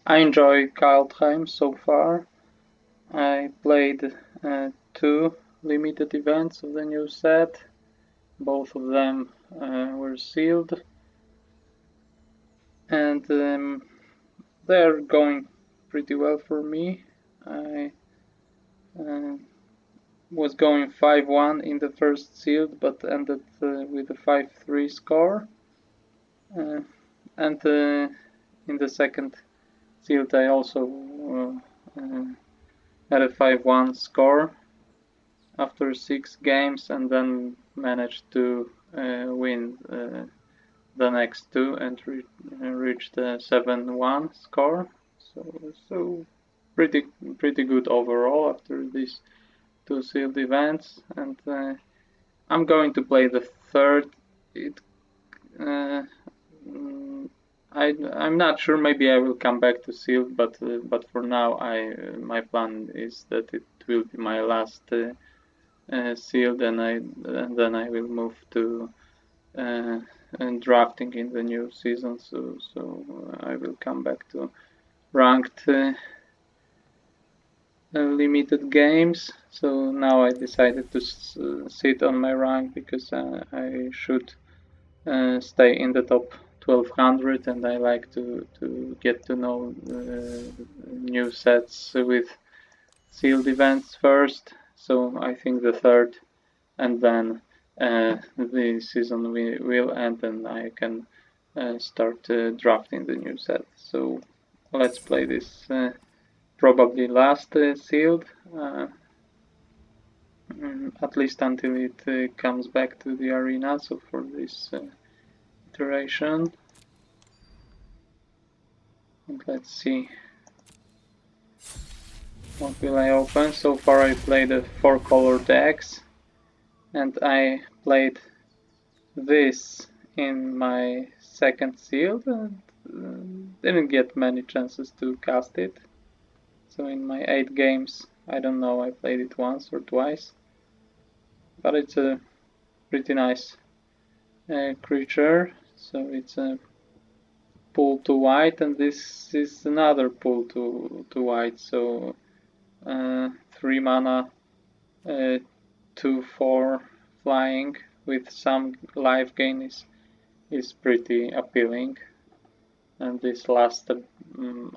I enjoy Kaldheim so far. I played 2 limited events of the new set. Both of them were sealed, and they're going pretty well for me. I uh, was going 5-1 in the first sealed, but ended with a 5-3 score. And in the second sealed, I also had a 5-1 score after 6 games, and then managed to win the next 2 and reached a 7-1 score. So pretty good overall after these 2 sealed events, and I'm going to play the third. It uh, I'm not sure. Maybe I will come back to sealed, but for now, my plan is that it will be my last sealed, and then I will move to and drafting in the new season. So I will come back to ranked limited games. So now I decided to sit on my rank because I should stay in the top 1200, and I like to get to know new sets with sealed events first. So I think the third, and then the season will end, and I can start drafting the new set. So let's play this probably last sealed, at least until it comes back to the arena. So for this iteration, and let's see what will I open. So far I played a 4-color decks, and I played this in my second sealed, and didn't get many chances to cast it. So in my 8 games, I don't know, I played it once or twice, but it's a pretty nice creature. So it's a pull to white, and this is another pull to white. So 3 mana, 2/4 flying with some life gain is pretty appealing. And this last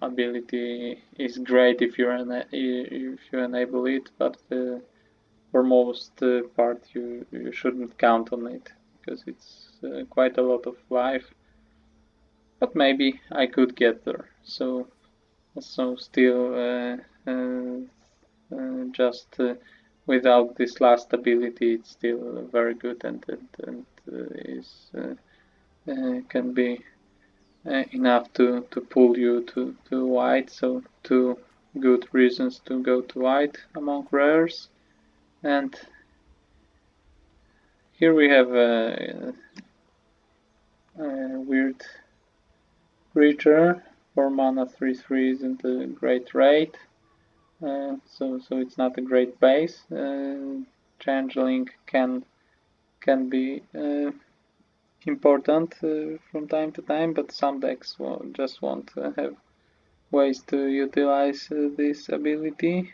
ability is great if you enable it, but for most part you shouldn't count on it because it's quite a lot of life. But maybe I could get there. So still just without this last ability, it's still very good, and is can be enough to pull you to white. So 2 good reasons to go to white among rares. And here we have a weird creature. 4 mana 3/3 isn't a great rate. So it's not a great base. Changeling can be important from time to time, but some decks just won't have ways to utilize this ability.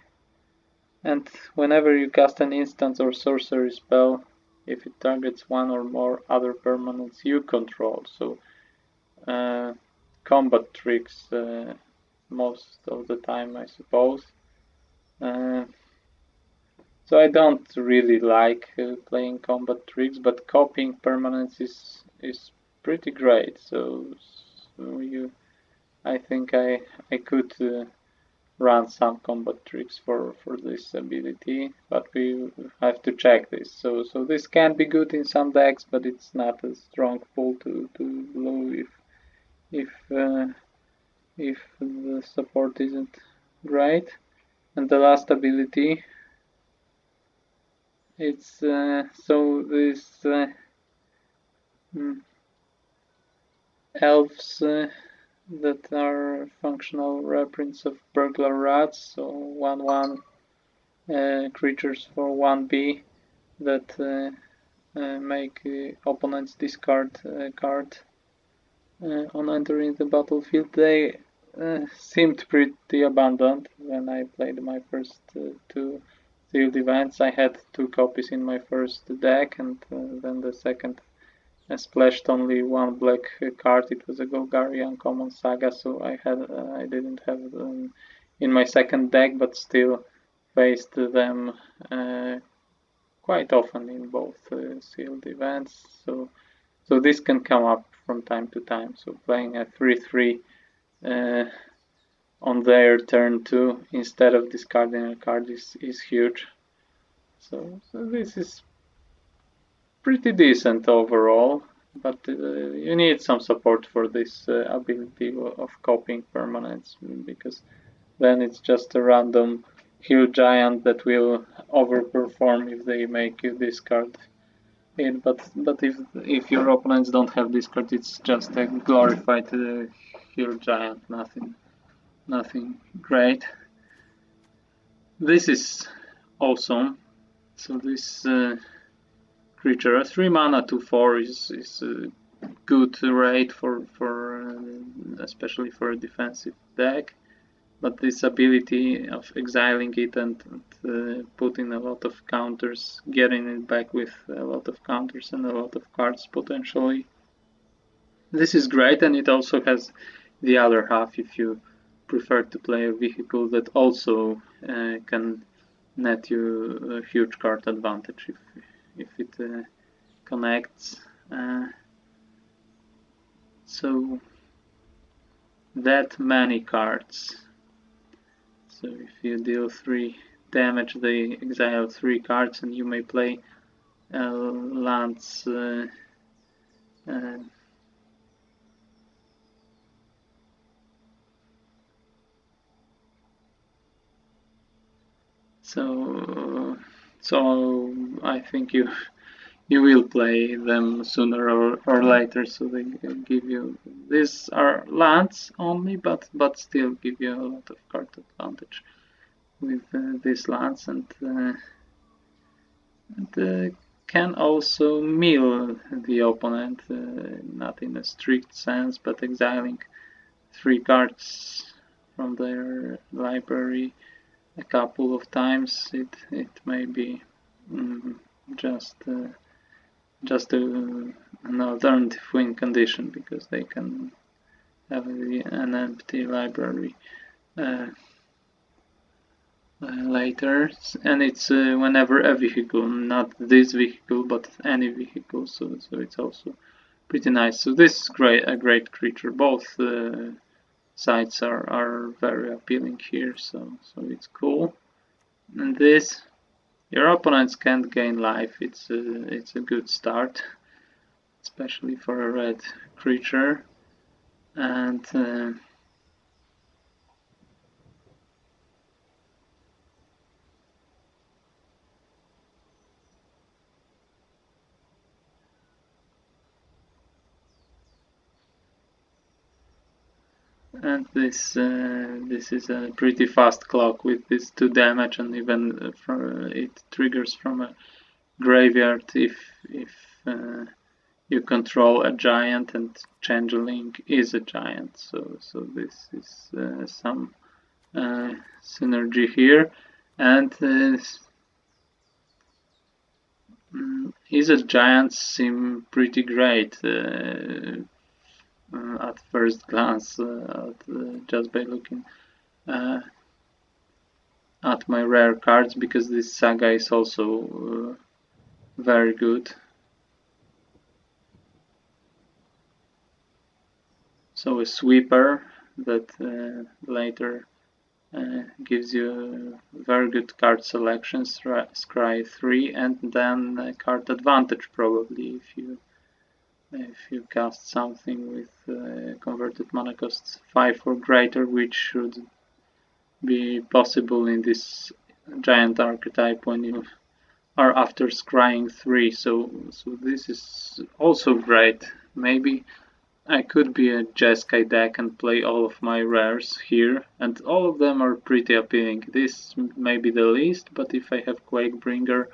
And whenever you cast an instant or sorcery spell, if it targets 1 or more other permanents you control, so combat tricks most of the time, I suppose. So I don't really like playing combat tricks, but copying permanence is pretty great. So I think I could run some combat tricks for this ability, but we have to check this. So this can be good in some decks, but it's not a strong pull to blue if the support isn't great. And the last ability, it's so this elves that are functional reprints of burglar rats, so 1/1 creatures for 1B that make opponents discard a card on entering the battlefield. They seemed pretty abundant when I played my first two sealed events. I had 2 copies in my first deck, and then the second I splashed only 1 black card. It was a Golgari Uncommon Saga, so I didn't have them in my second deck, but still faced them quite often in both sealed events. So this can come up from time to time. So playing a 3/3 on their turn 2 instead of discarding a card is huge. So this is pretty decent overall, but you need some support for this ability of copying permanents, because then it's just a random huge giant that will overperform if they make you discard it. But if your opponents don't have discard, it's just a glorified huge giant, nothing great. This is awesome. So this creature, a 3-mana 2/4 is a good rate for especially for a defensive deck. But this ability of exiling it and putting a lot of counters, getting it back with a lot of counters and a lot of cards potentially. This is great, and it also has the other half if you prefer to play a vehicle that also can net you a huge card advantage if it connects. So that many cards. So if you deal 3 damage, they exile 3 cards, and you may play lands. So I think you will play them sooner or later. So they give you, these are lands only, but still give you a lot of card advantage with these lands, and can also mill the opponent, not in a strict sense, but exiling 3 cards from their library a couple of times. It may be just an alternative win condition, because they can have an empty library later, and it's whenever a vehicle, not this vehicle but any vehicle, so it's also pretty nice. So this is a great creature. Both sides are very appealing here, so it's cool. And this, your opponents can't gain life. It's a good start, especially for a red creature. And this is a pretty fast clock with this 2 damage, and even it triggers from a graveyard if you control a giant, and Changeling is a giant. So this is some synergy here, and Izzet giants seem pretty great at first glance, just by looking at my rare cards, because this saga is also very good. So a sweeper that later gives you very good card selection, scry 3, and then card advantage probably if you cast something with converted mana costs 5 or greater, which should be possible in this giant archetype when you are after scrying 3. So this is also great. Maybe I could be a Jeskai deck and play all of my rares here, and all of them are pretty appealing. This may be the least, but if I have Quakebringer,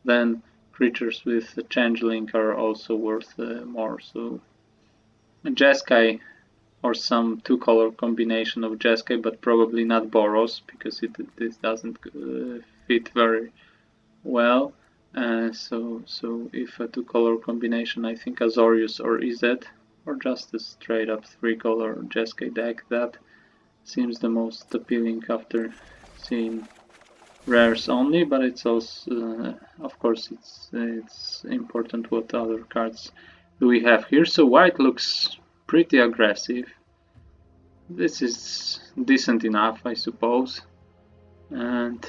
then creatures with Changeling are also worth more. So Jeskai or some two-color combination of Jeskai, but probably not Boros, because this doesn't fit very well. So if a two-color combination, I think Azorius or Izzet, or just a straight-up three-color Jeskai deck, that seems the most appealing after seeing rares only, but it's also, of course, it's important what other cards do we have here. So white looks pretty aggressive. This is decent enough, I suppose, and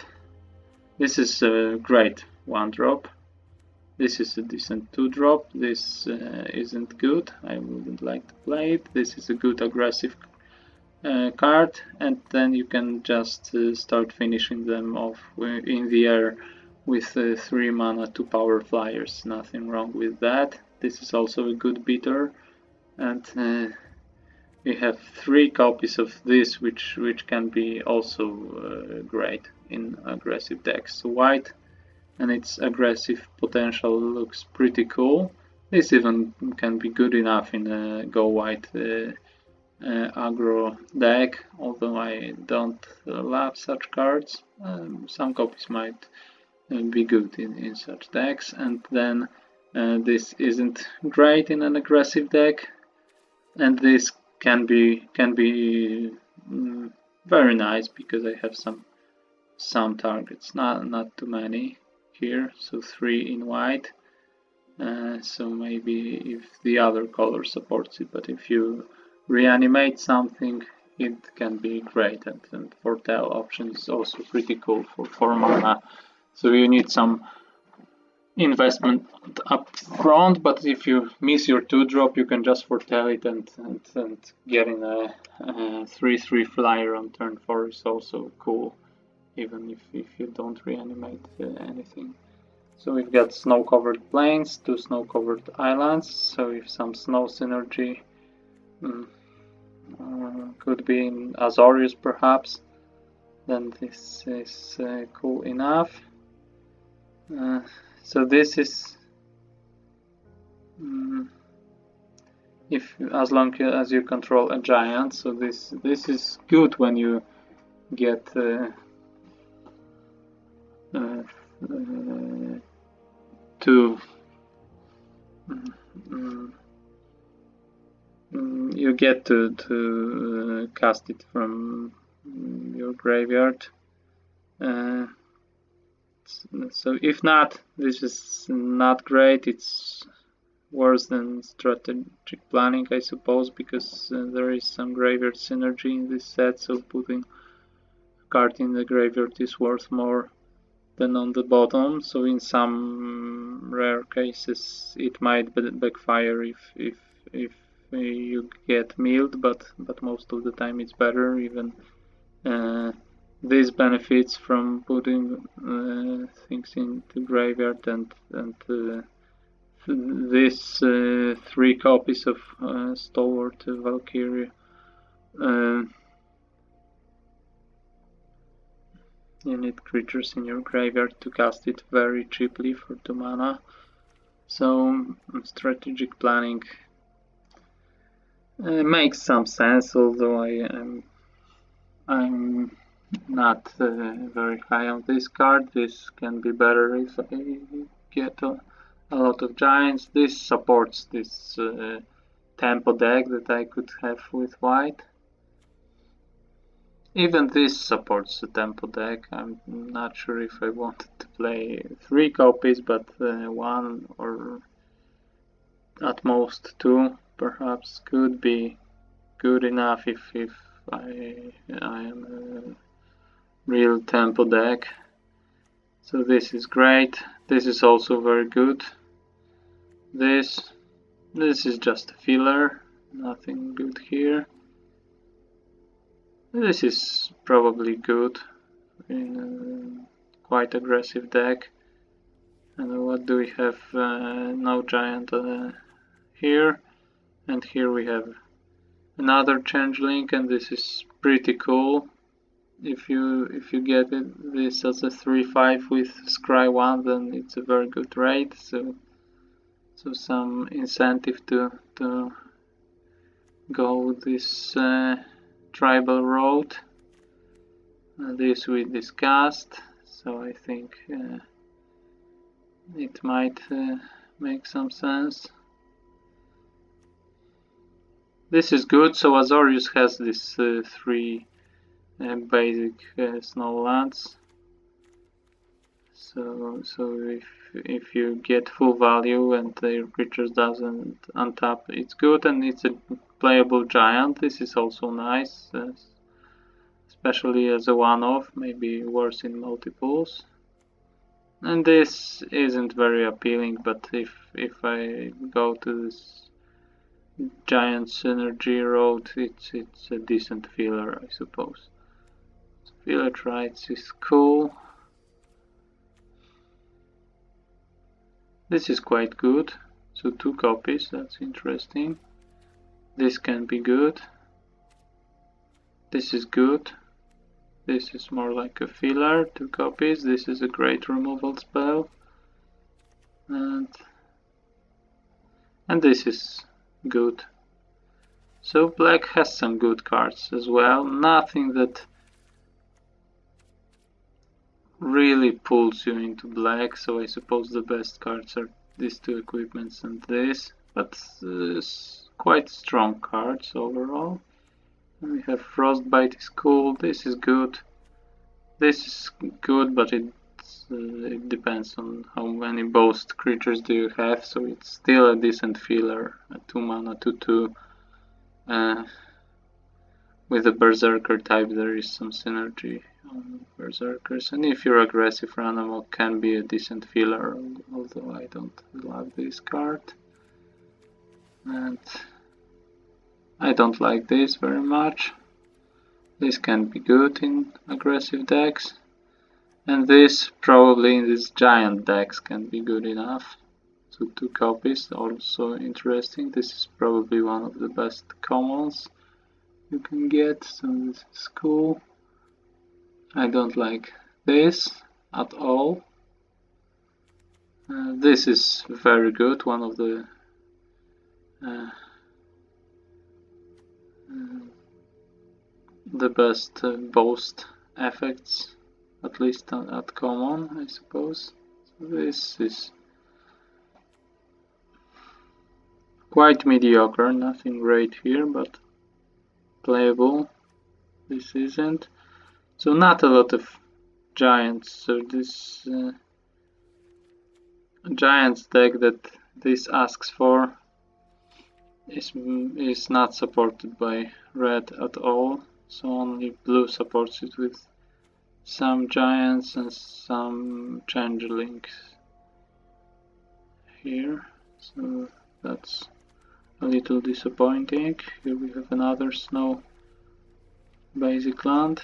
this is a great 1-drop. This is a decent 2-drop. This isn't good. I wouldn't like to play it. This is a good aggressive card, and then you can just start finishing them off in the air with 3 mana 2 power flyers. Nothing wrong with that. This is also a good beater, and we have 3 copies of this, which can be also great in aggressive decks. So white and its aggressive potential looks pretty cool. This even can be good enough in a go white aggro deck, although I don't love such cards. Some copies might be good in such decks, and then this isn't great in an aggressive deck, and this can be very nice because I have some targets, not too many here, so 3 in white. So maybe if the other color supports it, but if you reanimate something, it can be great, and foretell option is also pretty cool for 4 mana. So you need some investment up front, but if you miss your 2-drop, you can just foretell it and getting a 3/3 flyer on turn 4 is also cool, even if you don't reanimate anything. So we've got snow-covered plains, 2 snow-covered islands, so if some snow synergy could be in Azorius perhaps, then this is cool enough. So this is if as long as you control a giant. So this is good when you get you get to cast it from your graveyard. So if not, this is not great. It's worse than strategic planning, I suppose, because there is some graveyard synergy in this set, so putting a card in the graveyard is worth more than on the bottom. So in some rare cases it might backfire if you get milled, but most of the time it's better. Even this benefits from putting things into graveyard, and this 3 copies of Stalwart Valkyrie. You need creatures in your graveyard to cast it very cheaply for 2 mana. So strategic planning makes some sense, although I'm not very high on this card. This can be better if I get a lot of giants. This supports this tempo deck that I could have with white. Even this supports the tempo deck. I'm not sure if I wanted to play 3 copies, but 1 or at most 2 perhaps could be good enough if I am a real tempo deck. So this is great. This is also very good. This is just a filler, nothing good here. This is probably good in a quite aggressive deck. And what do we have? No giant here, and here we have another changeling, and this is pretty cool. If you get this as a 3/5 with Scry 1, then it's a very good rate. So some incentive to go this tribal road. This we discussed, so I think it might make some sense. This is good, so Azorius has these 3 basic snowlands. So if you get full value and your creatures doesn't untap, it's good, and it's a playable giant. This is also nice, especially as a one-off, maybe worse in multiples. And this isn't very appealing, but if I go to this giant synergy road, it's a decent filler, I suppose. Filler Trites is cool. This is quite good. So 2 copies, that's interesting. This can be good. This is good. This is more like a filler, 2 copies. This is a great removal spell. And this is good. So black has some good cards as well. Nothing that really pulls you into black, so I suppose the best cards are these 2 equipments and this, but quite strong cards overall. And we have Frostbite is cool, this is good. This is good, but it depends on how many boast creatures do you have, so it's still a decent filler, a 2 mana 2/2. With the Berserker type there is some synergy on Berserkers, and if you're aggressive, Ranamo can be a decent filler, although I don't love this card. And I don't like this very much. This can be good in aggressive decks, and this probably in these giant decks can be good enough. So 2 copies, also interesting. This is probably one of the best commons you can get, so this is cool. I don't like this at all. This is very good, one of the best boast effects, at least at common, I suppose. So this is quite mediocre, nothing great here, but playable. This isn't. So not a lot of giants, so this giants deck that this asks for is not supported by red at all, so only blue supports it with some giants and some changelings here, so that's a little disappointing. Here we have another snow basic land.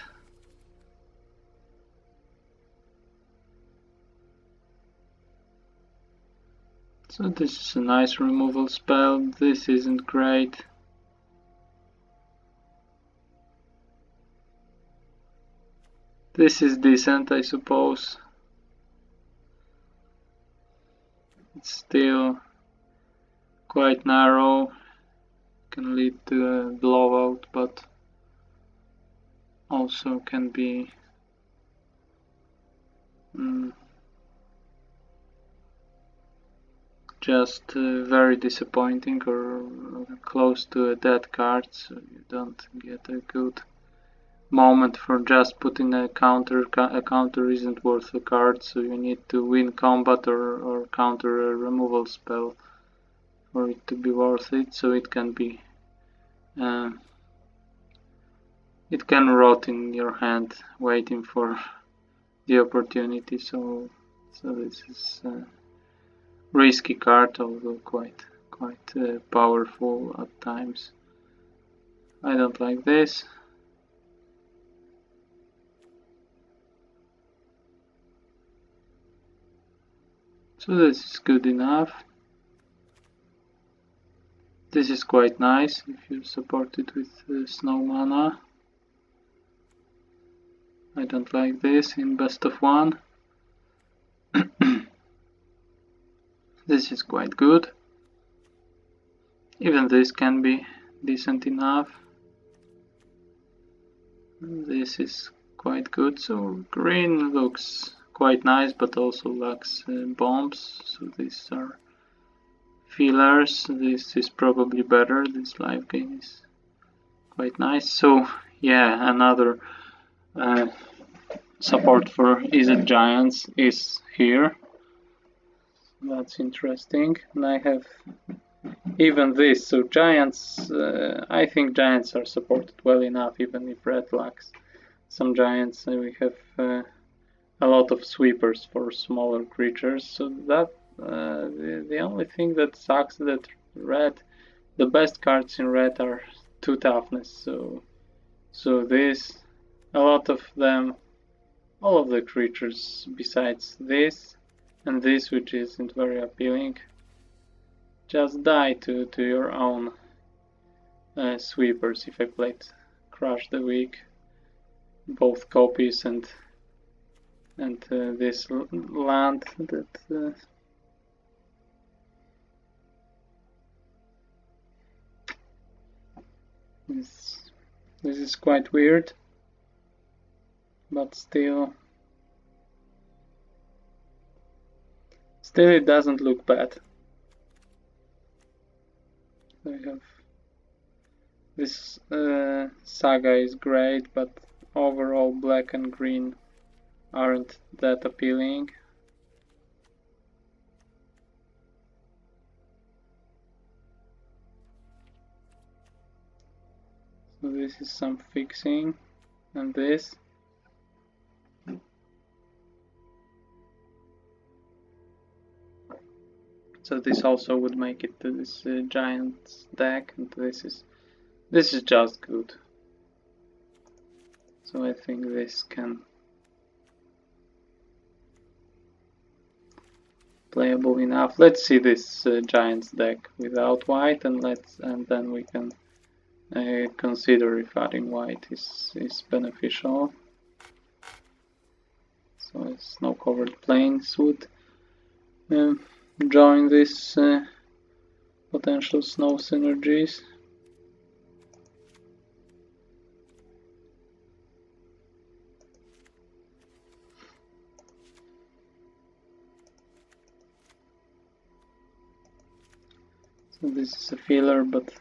So this is a nice removal spell. This isn't great. This is decent, I suppose. It's still quite narrow. Can lead to a blowout, but also can be just very disappointing or close to a dead card, so you don't get a good moment for just putting a counter. A counter isn't worth a card, so you need to win combat or counter a removal spell for it to be worth it, so it can be it can rot in your hand waiting for the opportunity, so this is risky card, although quite powerful at times. I don't like this. So this is good enough. This is quite nice if you support it with snow mana. I don't like this in best of one. This is quite good. Even this can be decent enough. This is quite good. So green looks quite nice, but also lacks bombs. So these are fillers. This is probably better. This life gain is quite nice. So yeah, another support for Izzet Giants is here. That's interesting. And I have even this. So Giants, I think Giants are supported well enough, even if red lacks some Giants. We have a lot of sweepers for smaller creatures. So that the only thing that sucks that red, the best cards in red are 2 toughness. So this, a lot of them, all of the creatures besides this and this, which isn't very appealing, just die to your own sweepers. If I played Crush the Weak, both copies and this land that this is quite weird, but still it doesn't look bad. I have this saga is great, but overall black and green aren't that appealing. So this is some fixing, and this. So this also would make it to this Giants deck, and this is just good. So I think this can playable enough. Let's see this Giants deck without white, and then we can consider if adding white is beneficial. So snow covered plains would join this potential snow synergies. So this is a filler, but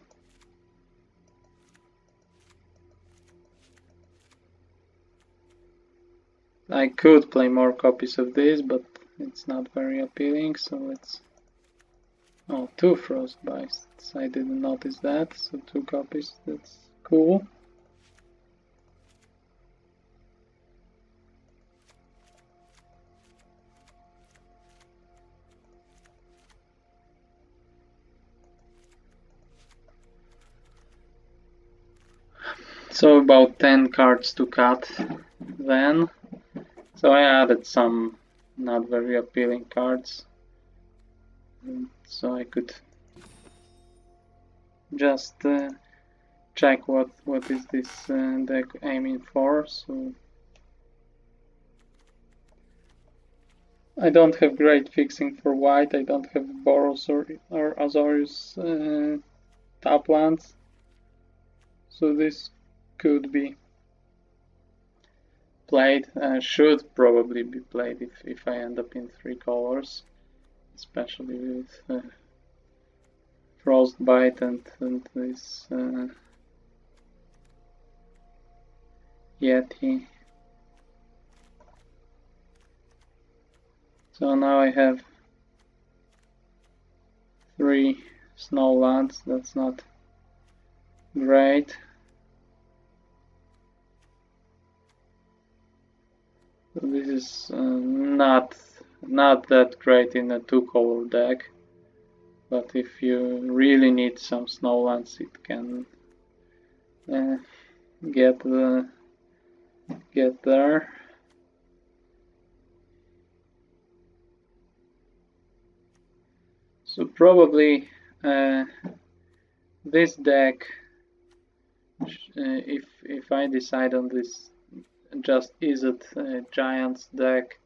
I could play more copies of this, but it's not very appealing. So let's. Oh, 2 Frostbites. I didn't notice that. So 2 copies. That's cool. So about 10 cards to cut then. So I added some not very appealing cards, so I could just check what is this deck aiming for. So I don't have great fixing for white. I don't have Boros or Azorius top lands, so this could be played. Should probably be played if I end up in 3 colors, especially with Frostbite and this Yeti. So now I have 3 snow lands. That's not great. So this is not that great in a 2-color deck, but if you really need some snowlands, it can get there. So probably this deck, if I decide on this just Izzet Giants deck,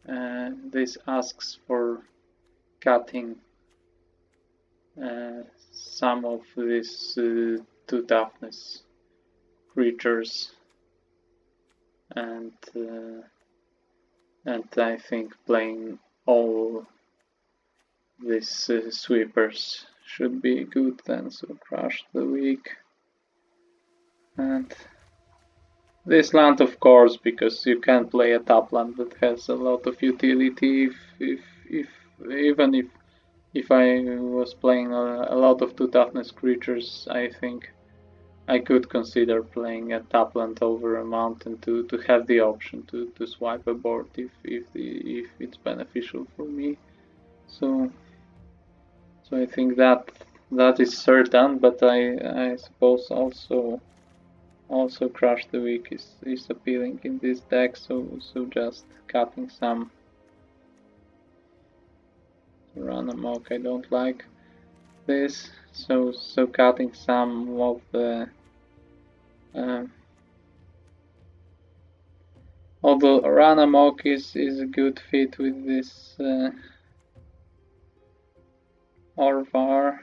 this asks for cutting some of these 2 toughness creatures, and I think playing all these sweepers should be good then. So crush the weak, and this land, of course, because you can play a top land that has a lot of utility. If even if I was playing a lot of 2 toughness creatures, I think I could consider playing a top land over a mountain to have the option to swipe a board if it's beneficial for me. So I think that is certain, but I suppose also crush the weak is appealing in this deck. So just cutting some run amok. I don't like this. So cutting some of the although run amok is a good fit with this Orvar.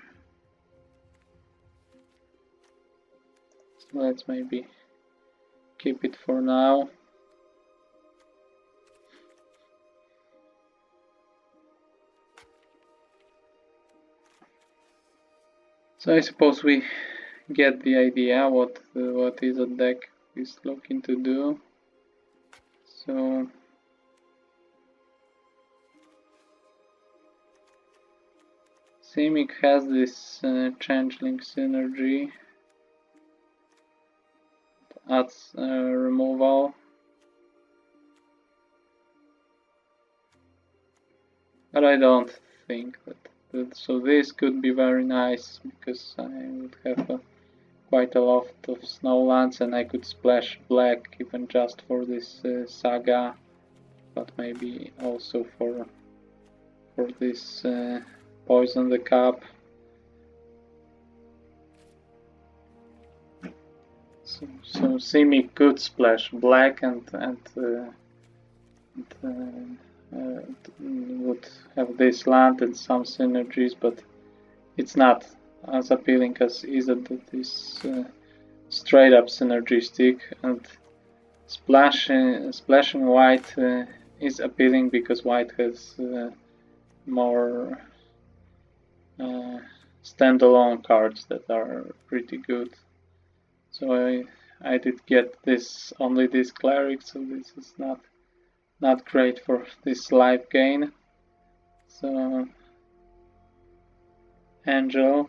So let's maybe keep it for now. So I suppose we get the idea what Izzet deck is looking to do. So Simic has this changeling synergy, adds removal, but I don't think that so this could be very nice because I would have quite a lot of snowlands and I could splash black even just for this saga, but maybe also for this poison the cup. So Simic could splash black and would have this land and some synergies, but it's not as appealing as Izzet that is straight up synergistic, and splashing white is appealing because white has more standalone cards that are pretty good. So I did get only this cleric, so this is not great for this life gain. So angel.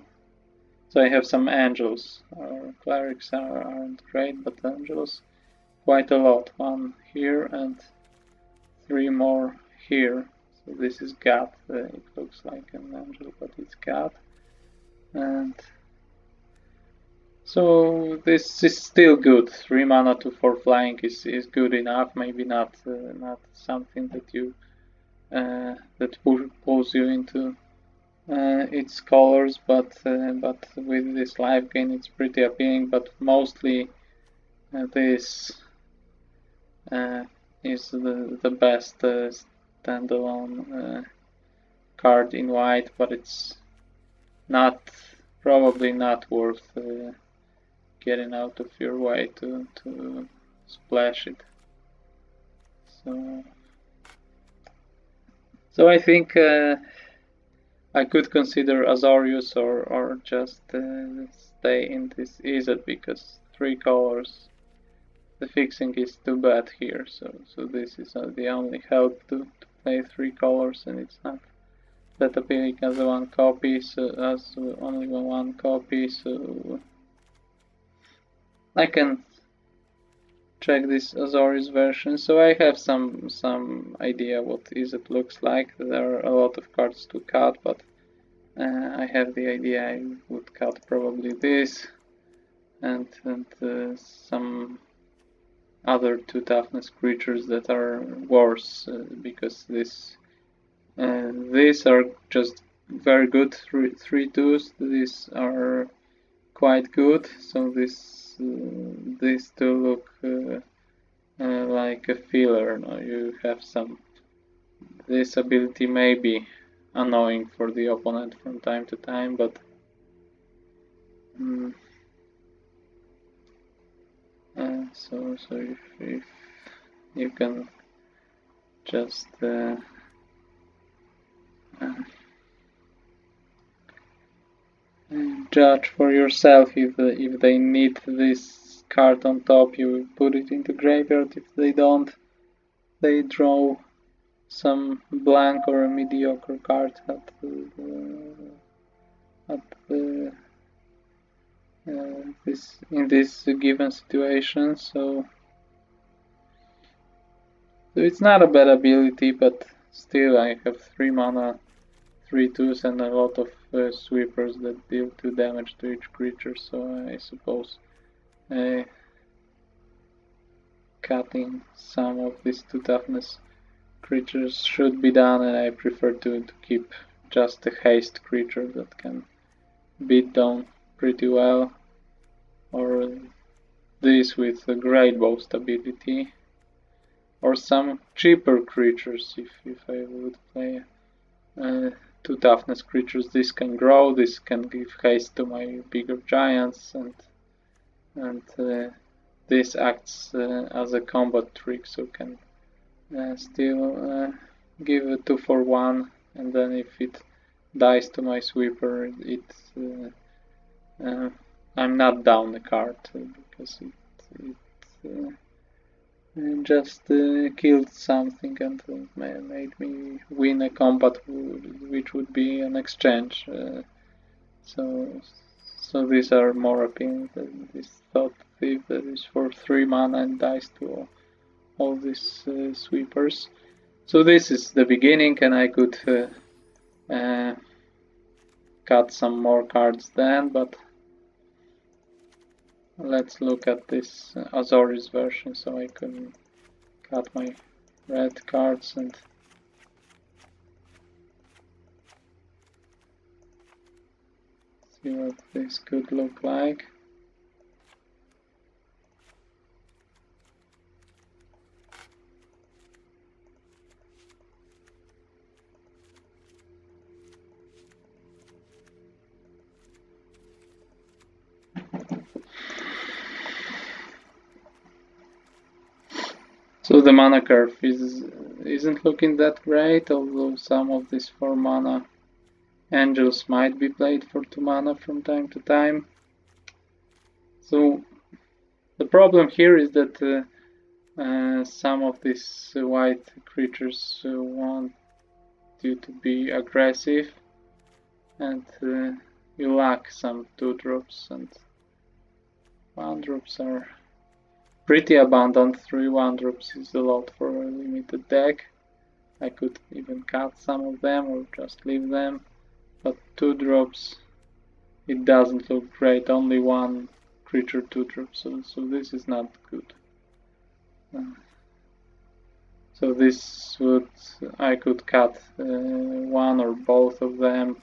So I have some angels. Our clerics aren't great, but angels quite a lot. 1 here and 3 more here. So this is God. It looks like an angel, but it's God. And so this is still good. 3 mana to 4 flying is good enough. Maybe not something that you that pulls you into its colors, but with this life gain it's pretty appealing. But mostly this is the best standalone card in white, but it's probably not worth getting out of your way to splash it. So I think I could consider Azorius or just stay in this Izzet because 3 colors. The fixing is too bad here, so this is the only help to play 3 colors, and it's not that appealing as a 1 copy, so as only 1 copy, so I can check this Azorius version. So I have some idea what Izzet looks like. There are a lot of cards to cut, but I have the idea I would cut probably this and some other 2 toughness creatures that are worse because these are just very good 3/2s. These are quite good, so these 2 look like a filler. No, you have this ability maybe annoying for the opponent from time to time, but so if you can just judge for yourself if they need this card on top, you put it into graveyard. If they don't, they draw some blank or a mediocre card in this given situation. So it's not a bad ability, but still I have 3 mana, 3/2s, and a lot of sweepers that deal 2 damage to each creature, so I suppose cutting some of these 2 toughness creatures should be done, and I prefer to keep just a haste creature that can beat down pretty well, or this with a great bow stability, or some cheaper creatures if I would play 2 toughness creatures. This can grow, this can give haste to my bigger giants, and this acts as a combat trick, so can still give a 2 for 1, and then if it dies to my sweeper, I'm not down the card because it just killed something and made me win a combat, which would be an exchange. So these are more appealing than this Thought Thief that is for 3 mana and dies to all these sweepers. So this is the beginning, and I could cut some more cards then, but let's look at this Azorius version, so I can cut my red cards and see what this could look like. So the mana curve isn't looking that great, although some of these 4 mana angels might be played for 2 mana from time to time. So the problem here is that some of these white creatures want you to be aggressive, and you lack some 2-drops, and 1-drops are pretty abundant. 3 1-drops is a lot for a limited deck. I could even cut some of them or just leave them, but 2-drops, it doesn't look great. Only 1 creature 2-drop, so this is not good. So this I could cut 1 or both of them.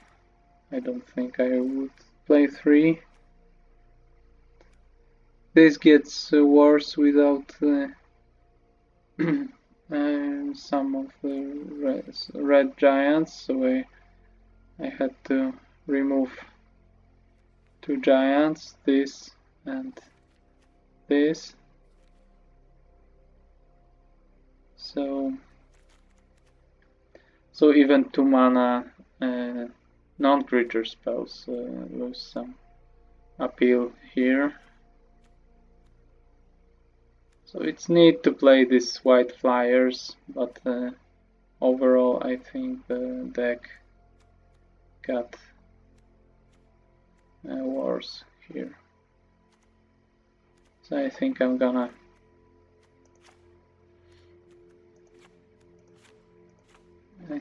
I don't think I would play 3. This gets worse without some of the red giants, so I had to remove 2 giants, this and this. So even 2 mana non-creature spells lose some appeal here. So it's neat to play these white flyers, but overall I think the deck got worse here. So I think I'm gonna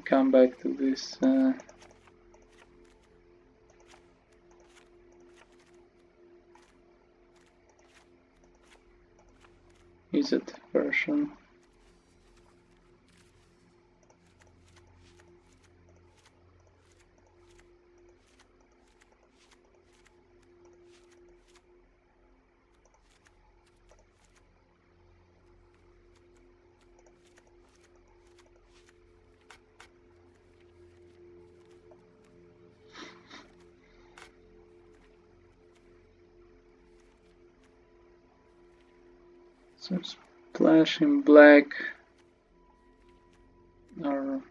come back to this Izzet version. So splashing black or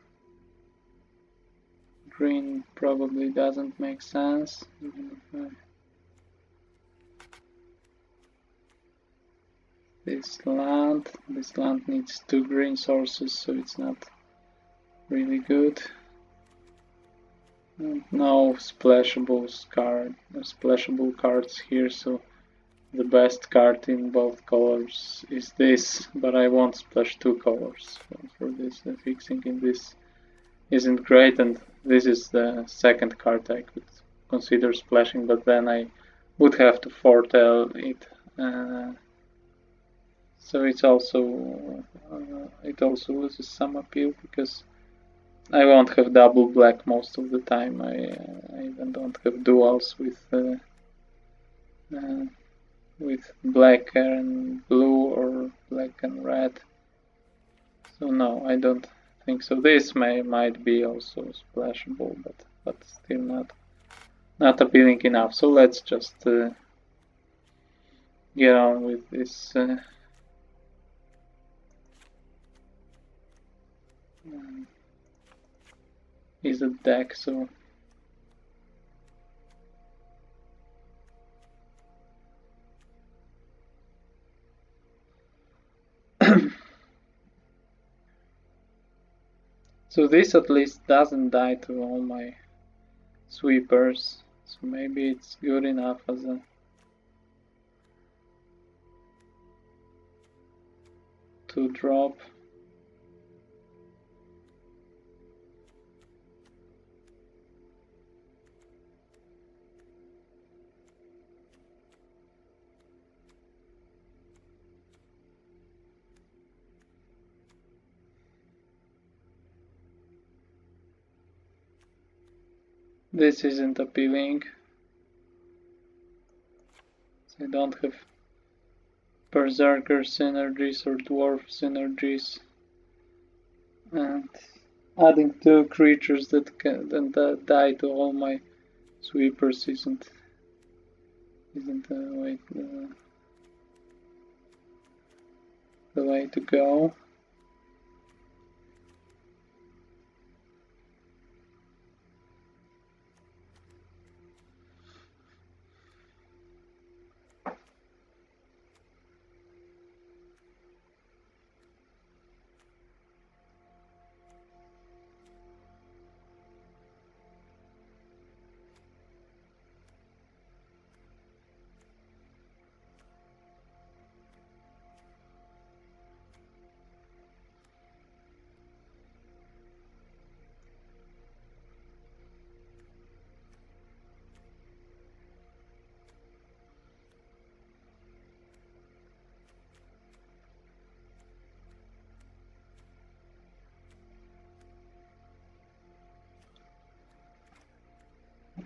green probably doesn't make sense. This land needs 2 green sources, so it's not really good. And no splashable cards here, so the best card in both colors is this, but I won't splash 2 colors for this. The fixing in this isn't great, and this is the second card I could consider splashing, but then I would have to foretell it. So it also loses some appeal because I won't have double black most of the time. I even don't have duals with black and blue or black and red. So no, I don't think so. This might be also splashable, but still not appealing enough. So let's just get on with this. Izzet deck. So so this at least doesn't die to all my sweepers. So maybe it's good enough as a to drop. This isn't appealing. So I don't have Berserker synergies or Dwarf synergies. And adding 2 creatures that can then die to all my sweepers isn't the way to go.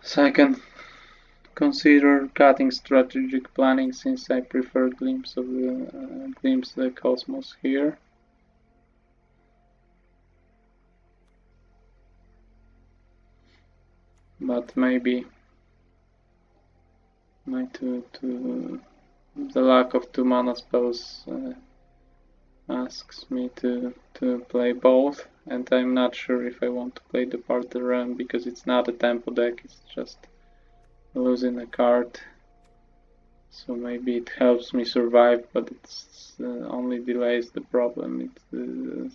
So I can consider cutting strategic planning since I prefer Glimpse the Cosmos here. But maybe the lack of 2 mana spells asks me to play both, and I'm not sure if I want to play the Parter Realm because it's not a tempo deck, it's just losing a card. So maybe it helps me survive, but it's only delays the problem.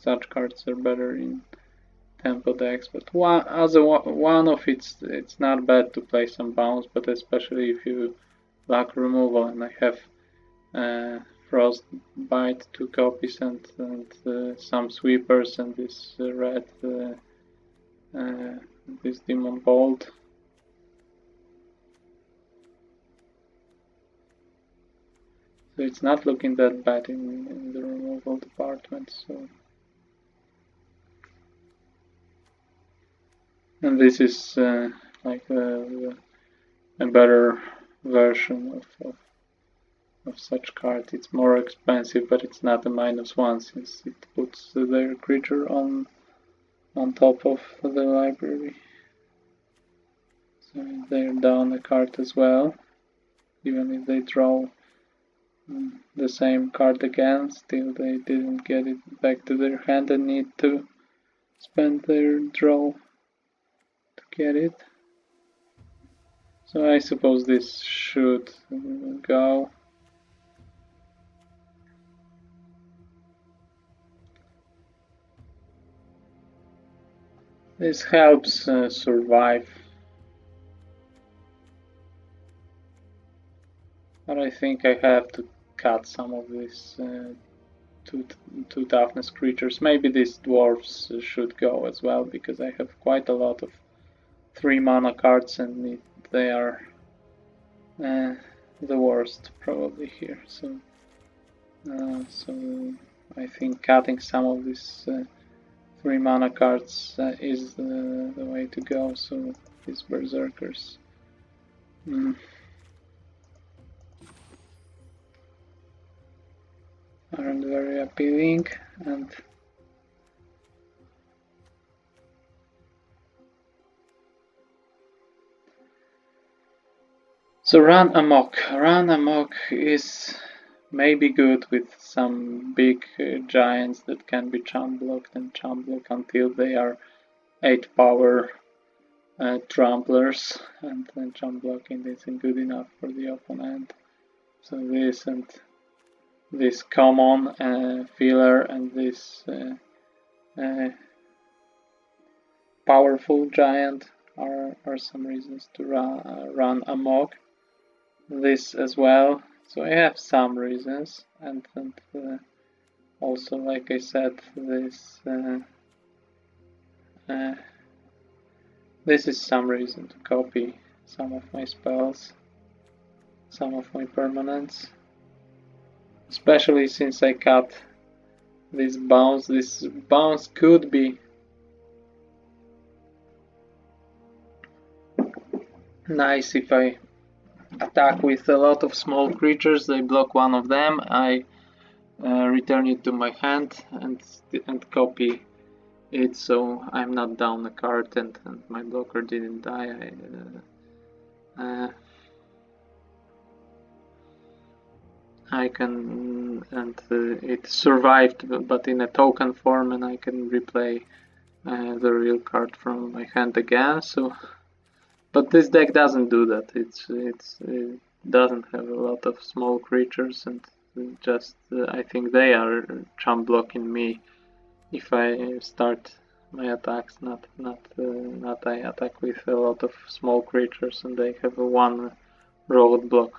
Such cards are better in tempo decks, but one of it's not bad to play some bounce, but especially if you lack removal, and I have Frostbite 2 copies and some sweepers and this red this Demon Bolt. So it's not looking that bad in the removal department. So, and this is like a better version of such card. It's more expensive, but it's not a -1 since it puts their creature on top of the library. So they're down a card as well, even if they draw the same card again. Still they didn't get it back to their hand and need to spend their draw to get it. So I suppose this should go. This helps survive. But I think I have to cut some of these two toughness creatures. Maybe these dwarves should go as well, because I have quite a lot of 3 mana cards and they are the worst probably here. So I think cutting some of these 3 mana cards is the way to go. So these berserkers. Aren't very appealing, and so run amok. Run amok is maybe good with some big giants that can be chump blocked and chump block until they are 8 power tramplers, and then chump blocking isn't good enough for the opponent. So this and this common filler and this powerful giant are some reasons to run amok. This as well. So I have some reasons, and also, like I said, this is some reason to copy some of my spells, some of my permanents, especially since I cut this bounce. This bounce could be nice if I attack with a lot of small creatures. They block one of them, I return it to my hand and copy it, so I'm not down a card and my blocker didn't die. I can, and it survived, but in a token form, and I can replay the real card from my hand again. So, but this deck doesn't do that. It doesn't have a lot of small creatures, and just I think they are chump blocking me if I start my attacks. Not I attack with a lot of small creatures, and they have a 1 roadblock.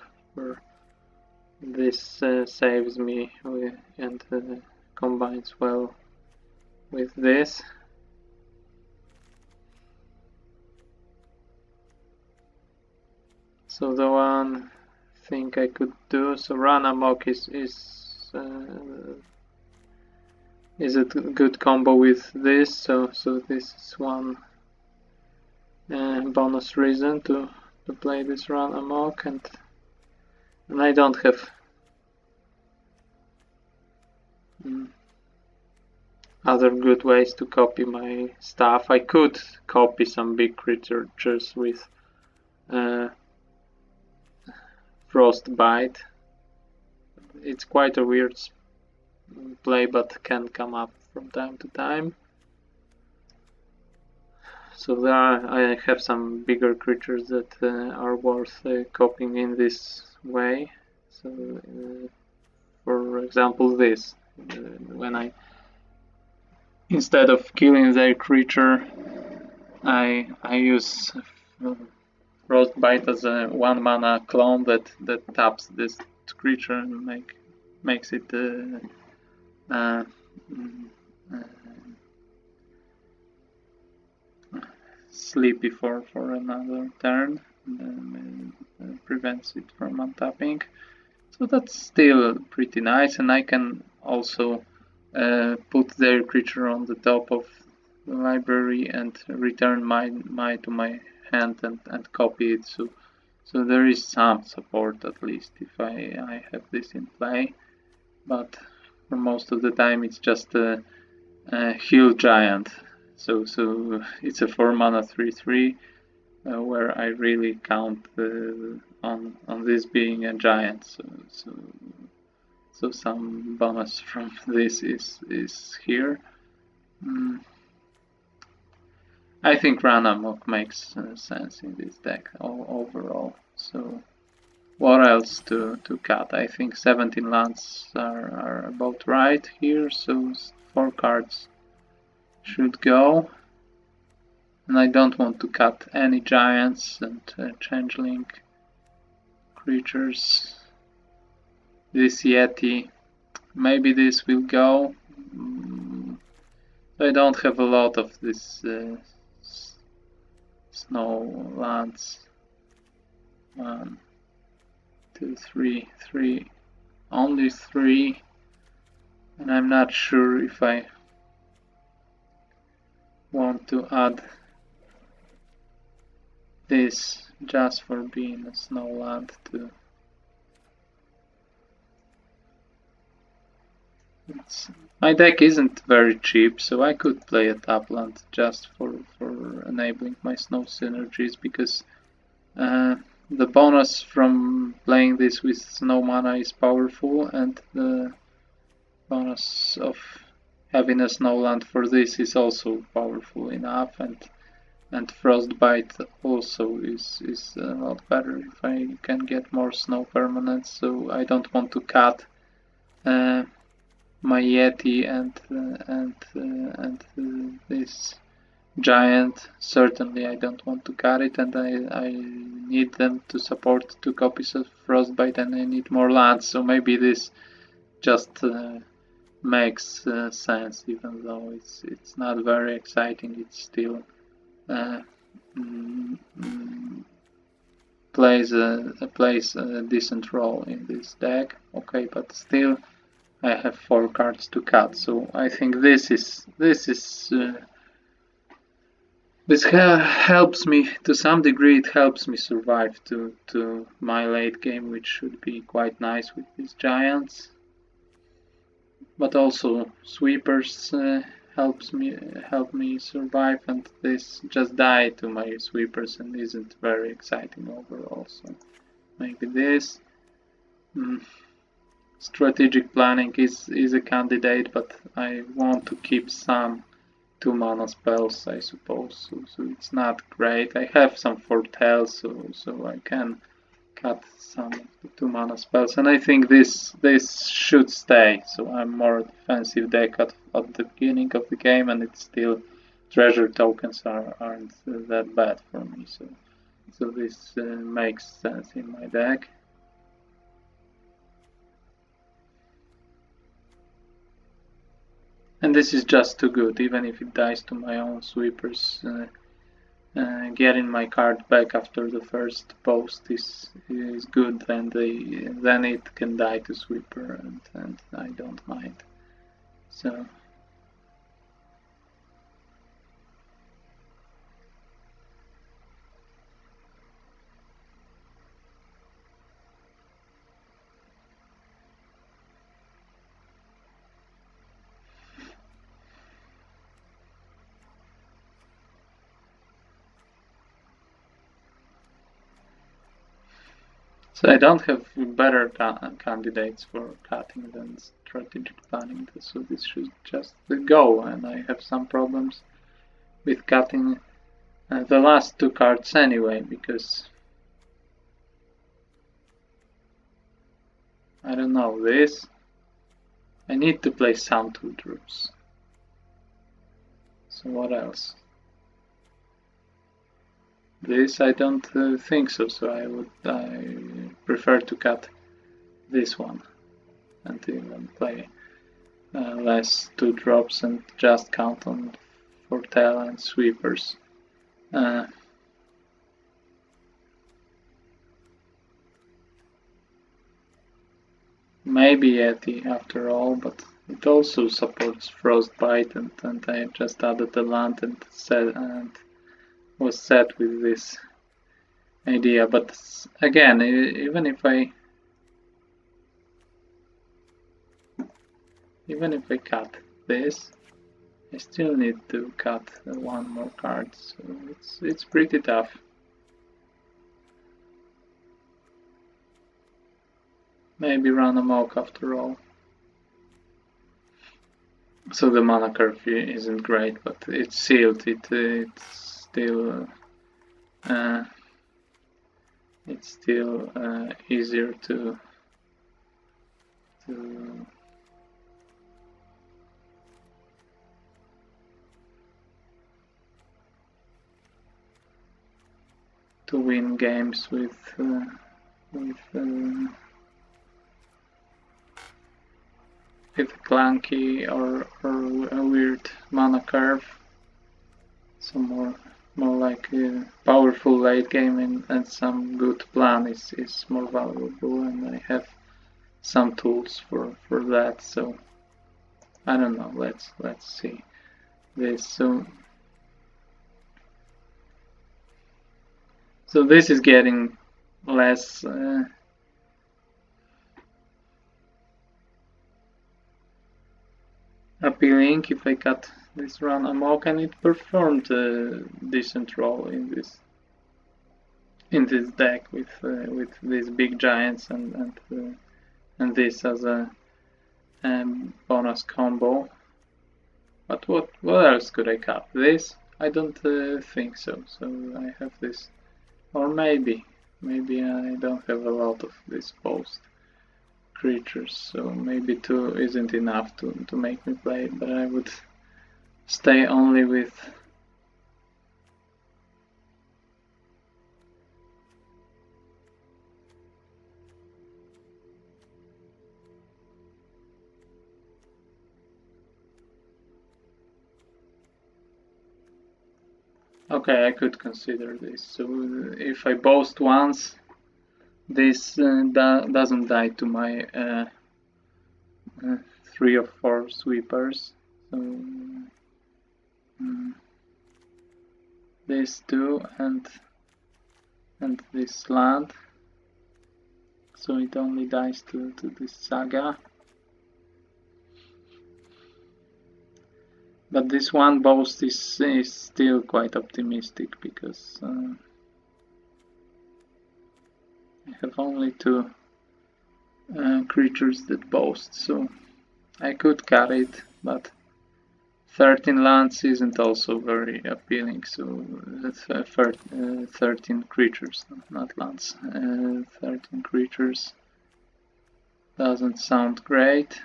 This saves me and combines well with this. So the one thing I could do, so run amok is a good combo with this. So this is one bonus reason to play this run amok, and I don't have other good ways to copy my stuff. I could copy some big creatures with Frostbite. It's quite a weird play, but can come up from time to time. So there I have some bigger creatures that are worth copying in this way. So for example, this, when I, instead of killing their creature, I use Frostbite as a 1 mana clone that taps this creature and makes it sleepy for another turn, and prevents it from untapping. So that's still pretty nice, and I can also put their creature on the top of the library and return my to my hand and copy it. So there is some support, at least, if I have this in play. But for most of the time it's just a hill giant. So it's a 4 mana 3/3 where I really count on this being a giant. So so some bonus from this is here. I think Ranamok makes sense in this deck overall. So what else to cut? I think 17 lands are about right here, so 4 cards should go. And I don't want to cut any giants and changeling creatures. This Yeti, maybe this will go. I don't have a lot of this snow lands. 1, 2, 3, only 3, and I'm not sure if I want to add this just for being a snow land too. My deck isn't very cheap, so I could play a tap land just for enabling my snow synergies, because the bonus from playing this with snow mana is powerful, and the bonus of having a snow land for this is also powerful enough, and Frostbite also is a lot better if I can get more snow permanents, so I don't want to cut my Yeti and this giant. Certainly I don't want to cut it, and I need them to support 2 copies of Frostbite, and I need more lands, so maybe this just makes sense, even though it's not very exciting. It still plays a decent role in this deck. Okay, but still I have 4 cards to cut, so I think this helps me to some degree. It helps me survive to my late game, which should be quite nice with these giants. But also sweepers help me survive, and this just died to my sweepers and isn't very exciting overall. So maybe this. Strategic planning is a candidate, but I want to keep some 2 mana spells, I suppose. So it's not great. I have some foretell, so I can cut some of the 2 mana spells, and I think this should stay. So I'm more defensive deck at the beginning of the game, and it's still treasure tokens aren't that bad for me. So this makes sense in my deck. And this is just too good, even if it dies to my own sweepers. Getting my card back after the first post is good, and then it can die to sweeper, and I don't mind. So I don't have better candidates for cutting than strategic planning, so this should just go, and I have some problems with cutting the last 2 cards anyway, because I don't know, this I need to play some 2 drops. So what else? This I don't think so, so I prefer to cut this one and even play less 2 drops and just count on foretell and sweepers. Maybe Yeti after all, but it also supports Frostbite, and I just added the land and was set with this idea. But again, even if I cut this, I still need to cut 1 more card, so it's pretty tough. Maybe run amok after all. So the mana curve isn't great, but it's sealed. Uh, it's still easier to win games with clunky or a weird mana curve. So more like a powerful late game and some good plan is more valuable, and I have some tools for that. So I don't know. Let's see this. So this is getting less appealing if I cut this run amok, and it performed a decent role in this deck with these big giants and this as a bonus combo. But what else could I cut? This? I don't think so. So I have this, or maybe I don't have a lot of these post creatures, so maybe 2 isn't enough to make me play it, but I would stay only with okay, I could consider this. So if I boast once, this doesn't die to my 3 or 4 sweepers. So these 2 and this land. So it only dies to this saga. But this one boast is still quite optimistic because I have only 2 creatures that boast, so I could cut it, but 13 lands isn't also very appealing, so 13 creatures, not lands. 13 creatures doesn't sound great.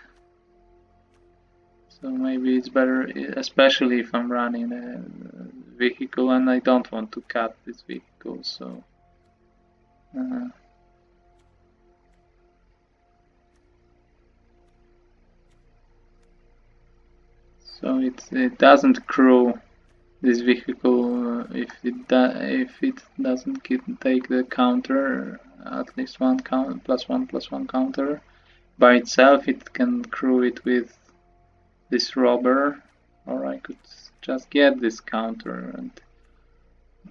So maybe it's better, especially if I'm running a vehicle and I don't want to cut this vehicle, so so it doesn't crew this vehicle if it doesn't take the counter, at least one count +1/+1 counter by itself. It can crew it with this robber, or I could just get this counter, and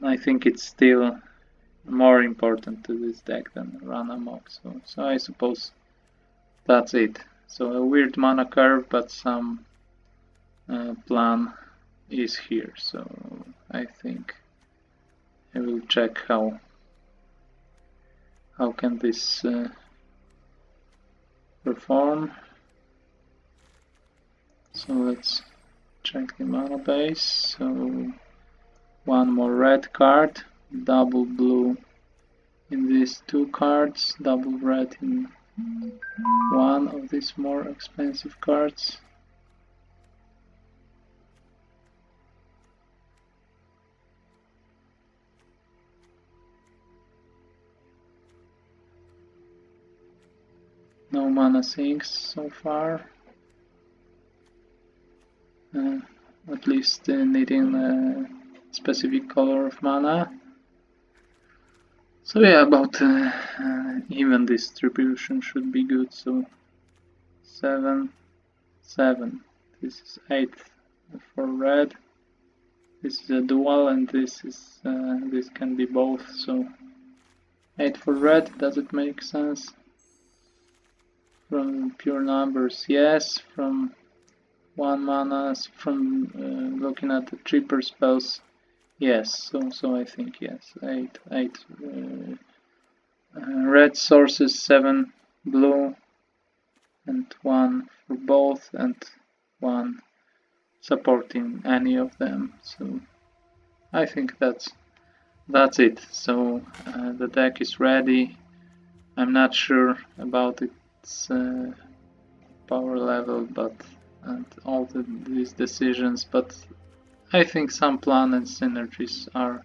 I think it's still more important to this deck than run amok. So I suppose that's it. So a weird mana curve, but some plan is here. So I think I will check how can this perform. So let's check the mana base. So 1 more red card, double blue in these 2 cards, double red in 1 of these more expensive cards. No mana sinks so far. At least needing a specific color of mana. So yeah, about even distribution should be good. So 7, 7. This is 8 for red. This is a dual, and this can be both. So 8 for red. Does it make sense? From pure numbers, yes. From 1 mana, from looking at the cheaper spells, yes. So I think yes. 8 red sources, 7 blue, and 1 for both, and 1 supporting any of them. So I think that's it. So the deck is ready. I'm not sure about its power level, but and all these decisions, but I think some plan and synergies are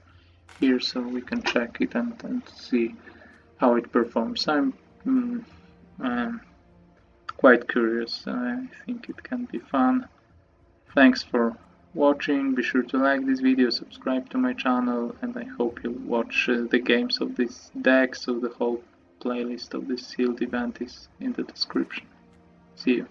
here, so we can check it and see how it performs. I'm quite curious. I think it can be fun. Thanks for watching. Be sure to like this video, subscribe to my channel, and I hope you'll watch the games of this deck, so the whole playlist of this sealed event is in the description. See you.